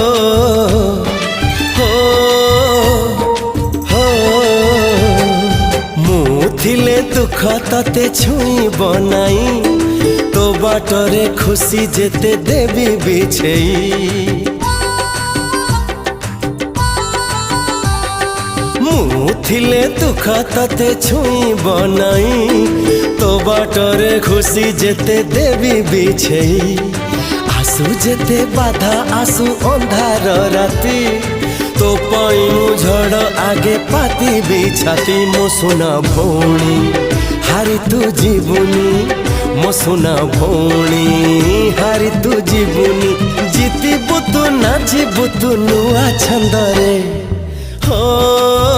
हो हो मु थिले दुख तते छुईब नाई तो बाटरे खुशी जेते देवी बिछेई थिले दुख तते छुईब नाई तो बाटरे खुशी जेते देवी बिछेई आसु जेते बाधा आसु अंधार राती तो पाइनु झड़ आगे पाती बिछाती मो सुना भौणी हारी तू जीवनी मो सुना भौणी हारी तू जीवनी जीती बुतु ना जीवतु नुआ छंदरे हो